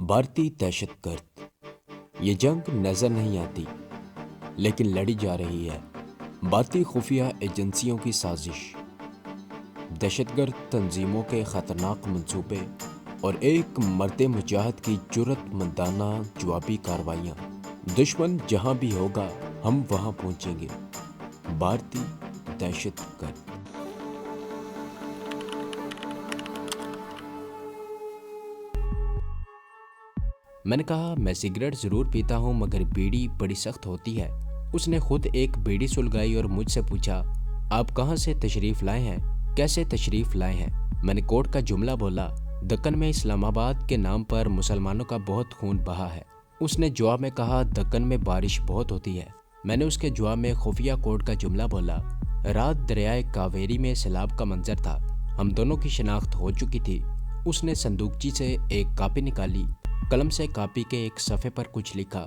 بھارتی دہشت گرد یہ جنگ نظر نہیں آتی لیکن لڑی جا رہی ہے۔ بھارتی خفیہ ایجنسیوں کی سازش، دہشت گرد تنظیموں کے خطرناک منصوبے اور ایک مرد مجاہد کی جرأت مندانہ جوابی کارروائیاں۔ دشمن جہاں بھی ہوگا ہم وہاں پہنچیں گے۔ بھارتی دہشت گرد۔ میں نے کہا میں سگریٹ ضرور پیتا ہوں مگر بیڑی بڑی سخت ہوتی ہے۔ اس نے خود ایک بیڑی سلگائی اور مجھ سے پوچھا، آپ کہاں سے تشریف لائے ہیں؟ کیسے تشریف لائے ہیں؟ میں نے کوٹ کا جملہ بولا۔ دکن میں اسلام آباد کے نام پر مسلمانوں کا بہت خون بہا ہے۔ اس نے جواب میں کہا، دکن میں بارش بہت ہوتی ہے۔ میں نے اس کے جواب میں خفیہ کوڈ کا جملہ بولا۔ رات دریائے کاویری میں سیلاب کا منظر تھا۔ ہم دونوں کی شناخت ہو چکی تھی۔ اس نے صندوقچی سے ایک کاپی نکالی، قلم سے کاپی کے ایک صفحے پر کچھ لکھا،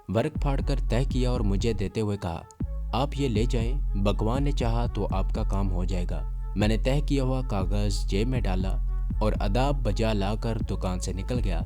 ورق پھاڑ کر تہہ کیا اور مجھے دیتے ہوئے کہا، آپ یہ لے جائیں، بھگوان نے چاہا تو آپ کا کام ہو جائے گا۔ میں نے تہہ کیا ہوا کاغذ جیب میں ڈالا اور آداب بجا لا کر دکان سے نکل گیا۔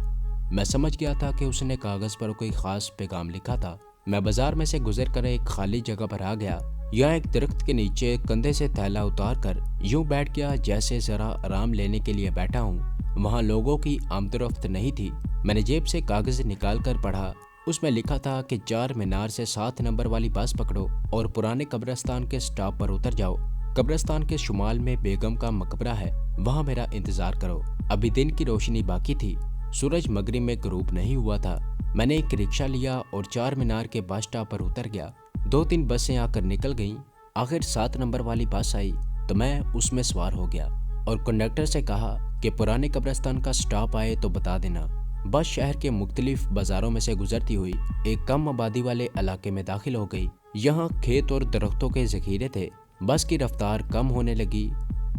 میں سمجھ گیا تھا کہ اس نے کاغذ پر کوئی خاص پیغام لکھا تھا۔ میں بازار میں سے گزر کر ایک خالی جگہ پر آ گیا۔ یہاں ایک درخت کے نیچے کندھے سے تھیلا اتار کر یوں بیٹھ گیا جیسے ذرا آرام لینے کے لیے بیٹھا ہوں۔ وہاں لوگوں کی آمد و رفت نہیں تھی۔ میں نے جیب سے کاغذ نکال کر پڑھا۔ اس میں لکھا تھا کہ 4 مینار سے 7 نمبر والی بس پکڑو اور پرانے قبرستان کے سٹاپ پر اتر جاؤ۔ قبرستان کے شمال میں بیگم کا مقبرہ ہے، وہاں میرا انتظار کرو۔ ابھی دن کی روشنی باقی تھی، سورج مغرب میں غروب نہیں ہوا تھا۔ میں نے ایک رکشہ لیا اور 4 مینار کے بس سٹاپ پر اتر گیا۔ 2-3 بسیں آ کر نکل گئیں۔ آخر 7 نمبر والی بس آئی تو میں اس میں سوار ہو گیا اور کنڈکٹر سے کہا کہ پرانے قبرستان کا سٹاپ آئے تو بتا دینا۔ بس شہر کے مختلف بازاروں میں سے گزرتی ہوئی ایک کم آبادی والے علاقے میں داخل ہو گئی۔ یہاں کھیت اور درختوں کے ذخیرے تھے۔ بس کی رفتار کم ہونے لگی۔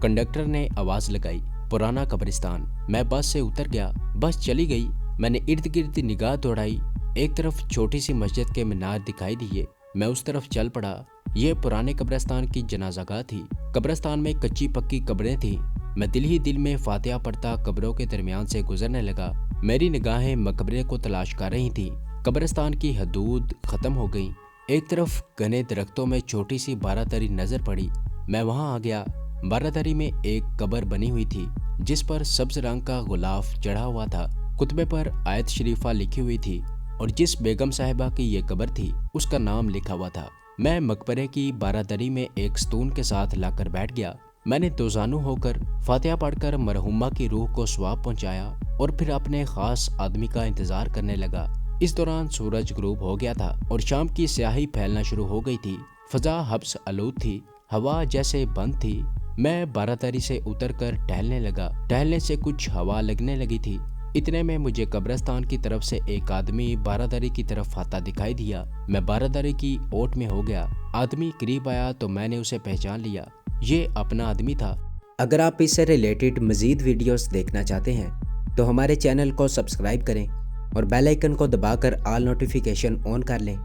کنڈکٹر نے آواز لگائی، پرانا قبرستان۔ میں بس سے اتر گیا۔ بس چلی گئی۔ میں نے ارد گرد نگاہ دوڑائی۔ ایک طرف چھوٹی سی مسجد کے مینار دکھائی دیے۔ میں اس طرف چل پڑا۔ یہ پرانے قبرستان کی جنازہ گاہ تھی۔ قبرستان میں کچی پکی قبریں تھیں۔ میں دل ہی دل میں فاتحہ پڑھتا قبروں کے درمیان سے گزرنے لگا۔ میری نگاہیں مقبرے کو تلاش کر رہی تھیں۔ قبرستان کی حدود ختم ہو گئیں۔ ایک طرف گھنے درختوں میں چھوٹی سی بارہ نظر پڑی۔ میں وہاں آ گیا۔ بارہ میں ایک قبر بنی ہوئی تھی جس پر سبز رنگ کا غلاف چڑھا ہوا تھا۔ خطبے پر آیت شریفہ لکھی ہوئی تھی اور جس بیگم صاحبہ کی یہ قبر تھی اس کا نام لکھا ہوا تھا۔ میں مقبرے کی بارہ میں ایک ستون کے ساتھ لا کر بیٹھ گیا۔ میں نے دوزانو ہو کر فاتحہ پڑھ کر مرحومہ کی روح کو ثواب پہنچایا اور پھر اپنے خاص آدمی کا انتظار کرنے لگا۔ اس دوران سورج غروب ہو گیا تھا اور شام کی سیاہی پھیلنا شروع ہو گئی تھی۔ فضا حبس آلود تھی، ہوا جیسے بند تھی۔ میں بارہ سے اتر کر ٹہلنے لگا۔ ٹہلنے سے کچھ ہوا لگنے لگی تھی۔ اتنے میں مجھے قبرستان کی طرف سے ایک آدمی بارہ کی طرف آتا دکھائی دیا۔ میں بارہ کی اوٹ میں ہو گیا۔ آدمی قریب آیا تو میں نے اسے پہچان لیا۔ یہ اپنا آدمی تھا۔ اگر آپ اس سے ریلیٹڈ مزید ویڈیوز دیکھنا چاہتے ہیں تو ہمارے چینل کو سبسکرائب کریں اور بیل آئیکن کو دبا کر آل نوٹیفیکیشن آن کر لیں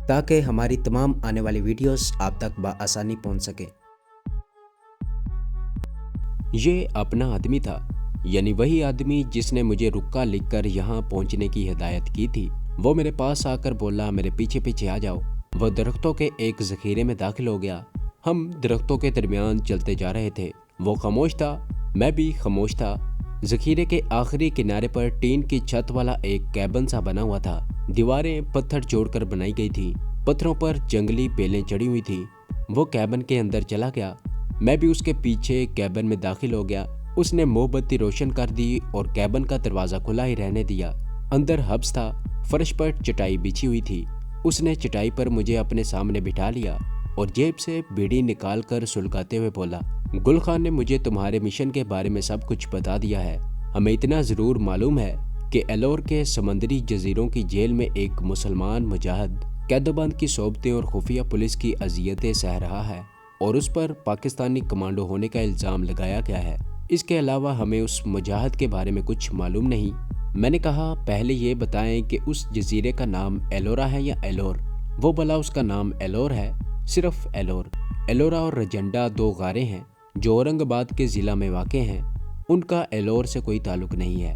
تاکہ ہماری تمام آنے والی ویڈیوز آپ تک بآسانی پہنچ سکیں۔ یہ اپنا آدمی تھا، یعنی وہی آدمی جس نے مجھے رکا لکھ کر یہاں پہنچنے کی ہدایت کی تھی۔ وہ میرے پاس آ کر بولا، میرے پیچھے پیچھے آ جاؤ۔ وہ درختوں کے ایک ذخیرے میں داخل ہو گیا۔ ہم درختوں کے درمیان چلتے جا رہے تھے۔ وہ خاموش تھا، میں بھی خاموش تھا۔ ذخیرے کے آخری کنارے پر ٹین کی چھت والا ایک کیبن سا بنا ہوا تھا۔ دیواریں پتھر جوڑ کر بنائی گئی تھیں۔ پتھروں پر جنگلی بیلیں چڑھی ہوئی تھیں۔ وہ کیبن کے اندر چلا گیا۔ میں بھی اس کے پیچھے کیبن میں داخل ہو گیا۔ اس نے موم بتی روشن کر دی اور کیبن کا دروازہ کھلا ہی رہنے دیا۔ اندر حبس تھا۔ فرش پر چٹائی بچھی ہوئی تھی۔ اس نے چٹائی پر مجھے اپنے سامنے بٹھا لیا اور جیب سے بیڑی نکال کر سلگاتے ہوئے بولا، گل خان نے مجھے تمہارے مشن کے بارے میں سب کچھ بتا دیا ہے۔ ہمیں اتنا ضرور معلوم ہے کہ ایلور کے سمندری جزیروں کی جیل میں ایک مسلمان مجاہد قید و بند کی صحبتیں اور خفیہ پولیس کی اذیتیں سہ رہا ہے اور اس پر پاکستانی کمانڈو ہونے کا الزام لگایا گیا ہے۔ اس کے علاوہ ہمیں اس مجاہد کے بارے میں کچھ معلوم نہیں۔ میں نے کہا، پہلے یہ بتائیں کہ اس جزیرے کا نام ایلورا ہے یا ایلور؟ وہ بلا اس کا نام ایلور ہے، صرف ایلور۔ ایلورا اور رجنڈا 2 غاریں ہیں جو اورنگ آباد کے ضلع میں واقع ہیں۔ ان کا ایلور سے کوئی تعلق نہیں ہے۔